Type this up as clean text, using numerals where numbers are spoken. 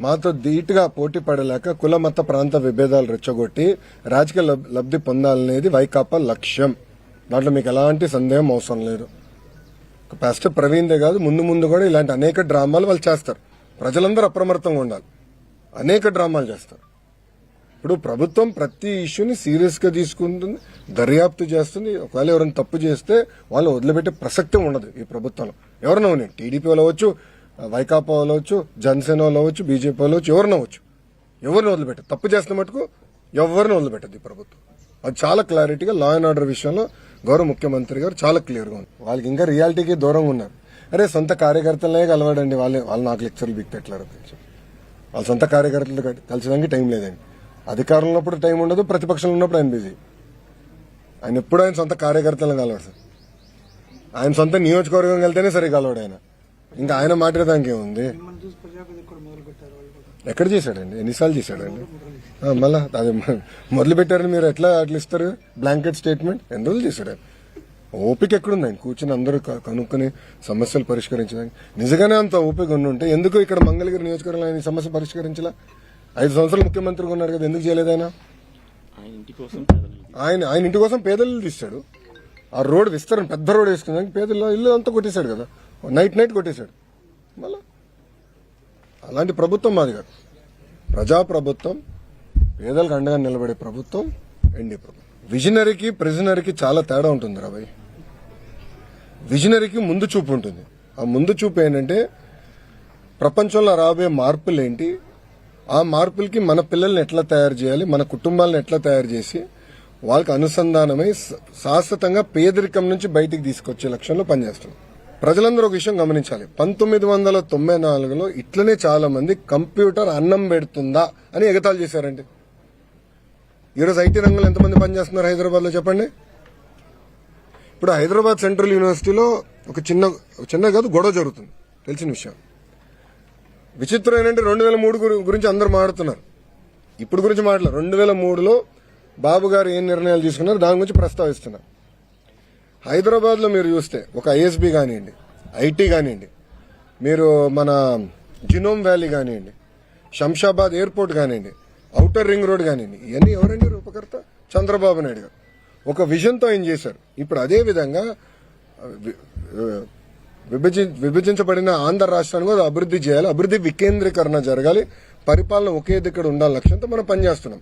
మాతో ధీటుగా పోటీ పడలేక కుల మత ప్రాంత విభేదాలు రెచ్చగొట్టి రాజకీయ లబ్ధి పొందాలనేది వైకాపా లక్ష్యం. దాంట్లో మీకు ఎలాంటి సందేహం అవసరం లేదు. పాస్టర్ ప్రవీణ్దే కాదు, ముందు ముందు కూడా ఇలాంటి అనేక డ్రామాలు వాళ్ళు చేస్తారు. ప్రజలందరూ అప్రమత్తంగా ఉండాలి. అనేక డ్రామాలు చేస్తారు. ఇప్పుడు ప్రభుత్వం ప్రతి ఇష్యూని సీరియస్ గా తీసుకుంటుంది, దర్యాప్తు చేస్తుంది. ఒకవేళ ఎవరైనా తప్పు చేస్తే వాళ్ళు వదిలిపెట్టే ప్రసక్తి ఉండదు ఈ ప్రభుత్వంలో. ఎవరైనా నేను టీడీపీ వాళ్ళు అవ్వచ్చు, వైకాపా వాళ్ళు అవ్వచ్చు, జనసేన వాళ్ళు అవ్వచ్చు, బీజేపీ వాళ్ళు అవ్వచ్చు, ఎవరిని అవ్వచ్చు. ఎవరిని వదిలిపెట్టదు. తప్పు చేస్తున్న మటుకు ఎవరిని వదిలిపెట్టదు ఈ ప్రభుత్వం. అది చాలా క్లారిటీగా లా అండ్ ఆర్డర్ విషయంలో గౌరవ ముఖ్యమంత్రి గారు చాలా క్లియర్ గా ఉంది. వాళ్ళకి ఇంకా రియాలిటీకి దూరంగా ఉన్నారు. అరే సొంత కార్యకర్తలనే కలవాడండి, వాళ్ళు నాకు లెక్చర్లు బిక్తెట్లారు. వాళ్ళ సొంత కార్యకర్తలు కలిసడానికి టైం లేదండి. అధికారంలో ఉన్నప్పుడు టైం ఉండదు, ప్రతిపక్షంలో ఉన్నప్పుడు ఆయన బిజీ. ఆయన ఎప్పుడు ఆయన సొంత కార్యకర్తలను కలవాడు సార్. ఆయన సొంత నియోజకవర్గం వెళ్తేనే సరే కలవాడు ఆయన. ఇంకా ఆయన మాట్లాడడానికి ఏముంది? ఎక్కడ చేశాడండి? ఎన్నిసార్లు చేశాడండి? మళ్ళా అది మొదలు పెట్టారని మీరు ఎట్లా అట్లా ఇస్తారు బ్లాంకెట్ స్టేట్మెంట్? ఎన్ని రోజులు చేశాడు? ఓపిక ఎక్కడుంది ఆయన కూర్చుని అందరూ కనుక్కొని సమస్యలు పరిష్కరించడానికి? నిజంగానే అంత ఓపిక ఉంటే ఎందుకు ఇక్కడ మంగళగిరి నియోజకవర్గంలో ఆయన సమస్య పరిష్కరించలా? 5 సంవత్సరాలు ముఖ్యమంత్రిగా ఉన్నారు కదా, ఎందుకు చేయలేదు ఆయన? ఆయన ఇంటి కోసం పేదలు తీశాడు. ఆ రోడ్ విస్తరణ పెద్ద రోడ్ వేసుకున్నాక పేదల్లో ఇల్లు అంతా కొట్టేశాడు కదా, నైట్ కొట్టేశాడు. మళ్ళా అలాంటి ప్రభుత్వం మాది కాదు. ప్రజా ప్రభుత్వం, పేదలకు అండగా నిలబడే ప్రభుత్వం ఎన్డీ ప్రభుత్వం. విజనరీకి ప్రిజనరీకి చాలా తేడా ఉంటుంది రాబాయ్. విజనరీకి ముందు చూపు ఉంటుంది. ఆ ముందు చూపు ఏంటంటే ప్రపంచంలో రాబోయే మార్పులు ఏంటి, ఆ మార్పులకి మన పిల్లల్ని ఎట్లా తయారు చేయాలి, మన కుటుంబాలను ఎట్లా తయారు చేసి వాళ్ళకి అనుసంధానమై శాశ్వతంగా పేదరికం నుంచి బయటికి తీసుకొచ్చే లక్ష్యంలో పనిచేస్తున్నాం. ప్రజలందరూ ఒక విషయం గమనించాలి. 1994లో ఇట్లనే చాలా మంది కంప్యూటర్ అన్నం పెడుతుందా అని ఎగతాళి చేశారండి. ఈరోజు ఐటీ రంగంలో ఎంతమంది పనిచేస్తున్నారు హైదరాబాద్ లో చెప్పండి. ఇప్పుడు హైదరాబాద్ సెంట్రల్ యూనివర్సిటీలో ఒక చిన్న కాదు గొడవ జరుగుతుంది, తెలిసిన విషయం. విచిత్రం ఏంటంటే 2003 గురించి అందరూ మాట్లాడుతున్నారు. ఇప్పుడు గురించి మాట్లాడారు. 2003లో బాబు గారు ఏం నిర్ణయాలు తీసుకున్నారు దాని గురించి ప్రస్తావిస్తున్నారు. హైదరాబాద్ లో మీరు చూస్తే ఒక ఐఎస్బీ కానివ్వండి, ఐటీ కానివ్వండి, మీరు మన జినోమ్ వ్యాలీ కానివ్వండి, శంషాబాద్ ఎయిర్పోర్ట్ కానివ్వండి, ఔటర్ రింగ్ రోడ్ కానివ్వండి, ఇవన్నీ ఎవరండి రూపకర్త? చంద్రబాబు నాయుడు గారు ఒక విజన్ తో ఆయన చేశారు. ఇప్పుడు అదే విధంగా విభజించబడిన ఆంధ్ర రాష్ట్రాన్ని కూడా అభివృద్ధి చేయాలి, అభివృద్ధి వికేంద్రీకరణ జరగాలి, పరిపాలన ఒకే దగ్గర ఉండాలని లక్ష్యంతో మనం పనిచేస్తున్నాం.